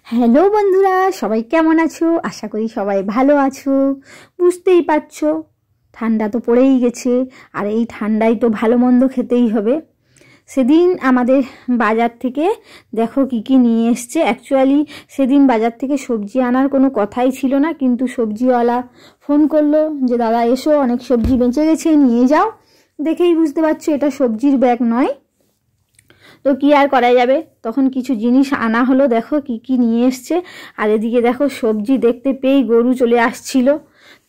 Hello বন্ধুরা, সবাই কেমন আছো? আশা করি সবাই ভালো আছো। বুঝতেই পারছো ঠান্ডা তো পড়েই গেছে, আর এই ঠান্ডায় তো ভালো মন্দ খেতেই হবে। সেদিন আমাদের বাজার থেকে দেখো কি কি নিয়ে এসছে। অ্যাকচুয়ালি সেদিন বাজার থেকে সবজি আনার কোনো কথাই ছিল না, কিন্তু সবজিওয়ালা ফোন করলো যে দাদা এসো, অনেক সবজি বেঁচে গেছে, নিয়ে যাও। দেখেই বুঝতে পারছো এটা সবজির ব্যাগ নয়। তো কি আর করা যাবে, তখন কিছু জিনিস আনা হলো। দেখো কি কি নিয়ে এসছে। আর এদিকে দেখো সবজি দেখতে পেয়েই গরু চলে আসছিল,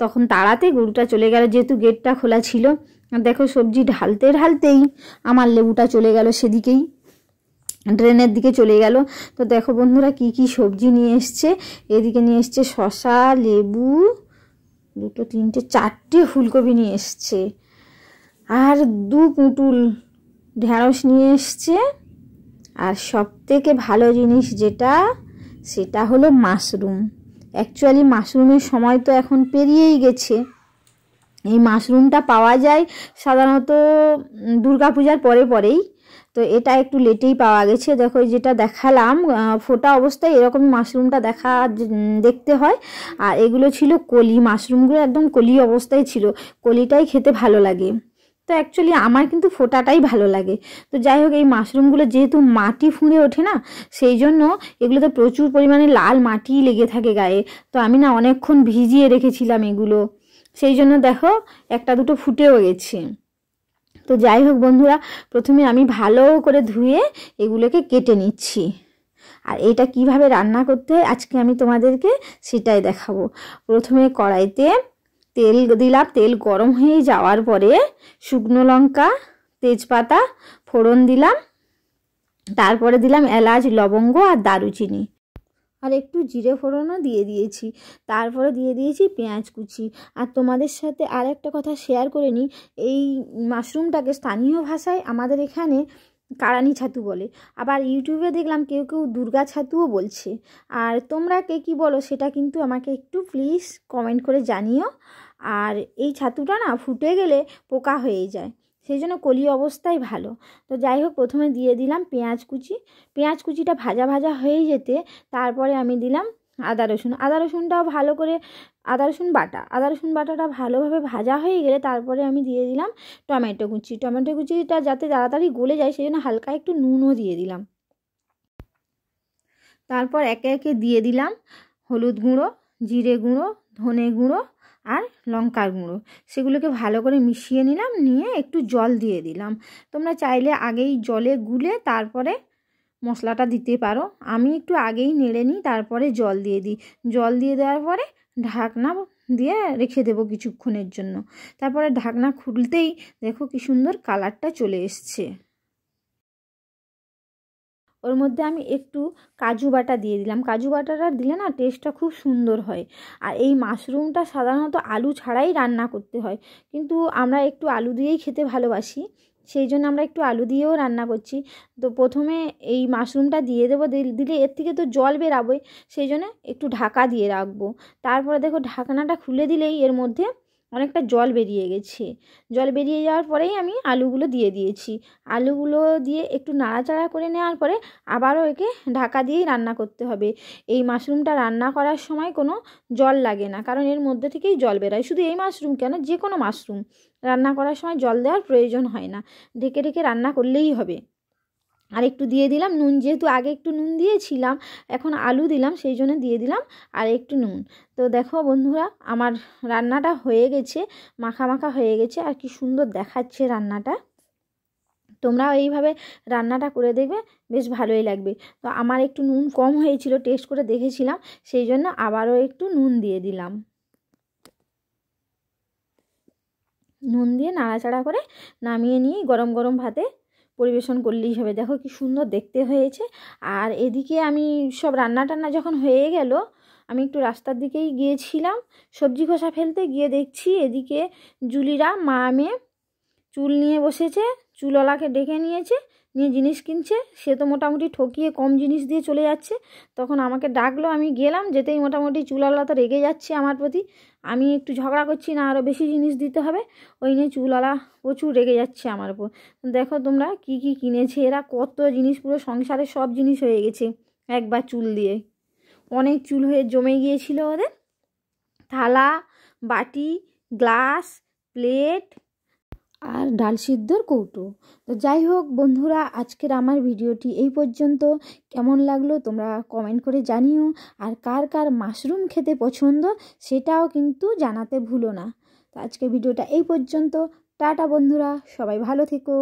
তখন তাড়াতে গরুটা চলে গেল যেহেতু গেটটা খোলা ছিল। আর দেখো সবজি ঢালতে ঢালতেই আমার লেবুটা চলে গেল সেদিকেই, ড্রেনের দিকে চলে গেল। তো দেখো বন্ধুরা কি কি সবজি নিয়ে এসছে। এদিকে নিয়ে এসছে শসা, লেবু, দুটো তিনটে চারটে ফুলকপি নিয়ে এসছে, আর 2 পুঁটুল ঢেঁড়স নিয়ে এসছে। আর সবথেকে ভালো জিনিস যেটা, সেটা হলো মাশরুম। অ্যাকচুয়ালি মাশরুমের সময় তো এখন পেরিয়েই গেছে। এই মাশরুমটা পাওয়া যায় সাধারণত দুর্গাপূজার পরেই, তো এটা একটু লেটেই পাওয়া গেছে। দেখো যেটা দেখালাম ফোটা অবস্থায় এরকম মাশরুমটা দেখতে হয়। আর এগুলো ছিল কলি, মাশরুমগুলো একদম কলি অবস্থায় ছিল। কলিটাই খেতে ভালো লাগে। তো অ্যাকচুয়ালি আমার কিন্তু ফোটাটাই ভালো লাগে। তো যাই হোক, এই মাশরুমগুলো যেহেতু মাটি ফুঁড়ে ওঠে না, সেই জন্য এগুলোতে প্রচুর পরিমাণে লাল মাটি লেগে থাকে গায়ে। তো আমি না অনেকক্ষণ ভিজিয়ে রেখেছিলাম এগুলো, সেই জন্য দেখো একটা দুটো ফুটেও গেছে। তো যাই হোক বন্ধুরা, প্রথমে আমি ভালো করে ধুয়ে এগুলোকে কেটে নিচ্ছি। আর এটা কিভাবে রান্না করতে হয় আজকে আমি তোমাদেরকে সেটাই দেখাবো। প্রথমে কড়াইতে তেল দিলাম, তেল গরম হয়ে যাওয়ার পরে শুকনো লঙ্কা, তেজপাতা ফোড়ন দিলাম, তারপরে দিলাম এলাচ, লবঙ্গ আর দারুচিনি, আর একটু জিরে ফোড়নও দিয়ে দিয়েছি। তারপরে দিয়ে দিয়েছি পেঁয়াজ কুচি। আর তোমাদের সাথে আর একটা কথা শেয়ার করে নিই, এই মাশরুমটাকে স্থানীয় ভাষায় আমাদের এখানে কারানি ছাতু বলে, আবার ইউটিউবে দেখলাম কেউ কেউ দুর্গা ছাতুও বলছে। আর তোমরা কে কী বলো সেটা কিন্তু আমাকে একটু প্লিজ কমেন্ট করে জানিও। আর এই ছাতুটা না ফুটে গেলে পোকা হয়ে যায়, সেই জন্য কলি অবস্থায় ভালো। তো যাই হোক, প্রথমে দিয়ে দিলাম পেঁয়াজ কুচি। পেঁয়াজ কুচিটা ভাজা ভাজা হয়ে যেতে তারপরে আমি দিলাম আদা রসুন। আদা রসুন বাটাটা ভালোভাবে ভাজা হয়ে গেলে তারপরে আমি দিয়ে দিলাম টমেটো কুচি। টমেটো কুচিটা যাতে তাড়াতাড়ি গলে যায় সেই জন্য হালকা একটু নুনও দিয়ে দিলাম। তারপর একে একে দিয়ে দিলাম হলুদ গুঁড়ো, জিরে গুঁড়ো, ধনে গুঁড়ো আর লঙ্কার গুঁড়ো। সেগুলোকে ভালো করে মিশিয়ে নিলাম, নিয়ে একটু জল দিয়ে দিলাম। তোমরা চাইলে আগেই জলে গুলে তারপরে মশলাটা দিতে পারো। আমি একটু আগেই নেড়ে নিই, তারপরে জল দিয়ে দিই। জল দিয়ে দেওয়ার পরে ঢাকনা দিয়ে রেখে দেবো কিছুক্ষণের জন্য। তারপরে ঢাকনা খুলতেই দেখো কি সুন্দর কালারটা চলে এসছে। ওর মধ্যে আমি একটু কাজু বাটা দিয়ে দিলাম। কাজু বাটাটা দিলে না টেস্টটা খুব সুন্দর হয়। আর এই মাশরুমটা সাধারণত আলু ছাড়াই রান্না করতে হয়, কিন্তু আমরা একটু আলু দিয়েই খেতে ভালোবাসি, সেই জন্য আমরা একটু আলু দিয়েও রান্না করছি। তো প্রথমে এই মাশরুমটা দিয়ে দেবো, দিলে এর থেকে তো জল বেরাবে, সেই জন্য একটু ঢাকা দিয়ে রাখবো। তারপরে দেখো ঢাকনাটা খুলে দিলেই এর মধ্যে অনেকটা জল বেরিয়ে গেছে। জল বেরিয়ে যাওয়ার পরেই আমি আলুগুলো দিয়ে দিয়েছি। আলুগুলো দিয়ে একটু নাড়াচাড়া করে নেওয়ার পরে আবারও একে ঢাকা দিয়েই রান্না করতে হবে। এই মাশরুমটা রান্না করার সময় কোনো জল লাগে না, কারণ এর মধ্যে থেকেই জল বেরোয়। শুধু এই মাশরুম কেন, যে কোনো মাশরুম রান্না করার সময় জল দেওয়ার প্রয়োজন হয় না, ঢেকে ঢেকে রান্না করলেই হবে। আর একটু দিয়ে দিলাম নুন, যেহেতু আগে একটু নুন দিয়েছিলাম, এখন আলু দিলাম সেই জন্য দিয়ে দিলাম আর একটু নুন। তো দেখো বন্ধুরা, আমার রান্নাটা হয়ে গেছে, মাখা মাখা হয়ে গেছে, আর কি সুন্দর দেখাচ্ছে রান্নাটা। তোমরাও এইভাবে রান্নাটা করে দেখবে, বেশ ভালোই লাগবে। তো আমার একটু নুন কম হয়েছিল, টেস্ট করে দেখেছিলাম, সেই জন্য আবারও একটু নুন দিয়ে দিলাম। নুন দিয়ে নাড়াচাড়া করে নামিয়ে নিয়ে গরম গরম ভাতে পরিবেশন করলেই হবে। দেখো কি সুন্দর দেখতে হয়েছে। আর এদিকে আমি সব রান্না টান্না যখন হয়ে গেল, আমি একটু রাস্তার দিকেই গিয়েছিলাম সবজি খোসা ফেলতে, গিয়ে দেখছি এদিকে জুলিরা মা মেয়ে চুল নিয়ে বসেছে, চুলওয়ালাকে ডেকে নিয়েছে, নিয়ে জিনিস কিনছে। সে তো মোটামুটি ঠকিয়ে কম জিনিস দিয়ে চলে যাচ্ছে। তখন আমাকে ডাকলো, আমি গেলাম, যেতেই মোটামুটি চুলওয়ালা তো রেগে যাচ্ছে আমার প্রতি। আমি একটু ঝগড়া করছি না আরও বেশি জিনিস দিতে হবে, ওই নিয়ে চুলওয়ালা প্রচুর রেগে যাচ্ছে আমার উপর। দেখো তোমরা কি কিনেছে এরা, কত জিনিস, পুরো সংসারের সব জিনিস হয়ে গেছে একবার চুল দিয়ে। অনেক চুল হয়ে জমে গিয়েছিল ওদের। থালা, বাটি, গ্লাস, প্লেট আর ডাল সিদ্ধর কৌটো। তো যাই হোক বন্ধুরা, আজকের আমার ভিডিওটি এই পর্যন্ত। কেমন লাগলো তোমরা কমেন্ট করে জানিও। আর কার কার মাশরুম খেতে পছন্দ সেটাও কিন্তু জানাতে ভুলো না। তো আজকের ভিডিওটা এই পর্যন্ত। টাটা বন্ধুরা, সবাই ভালো থেকো।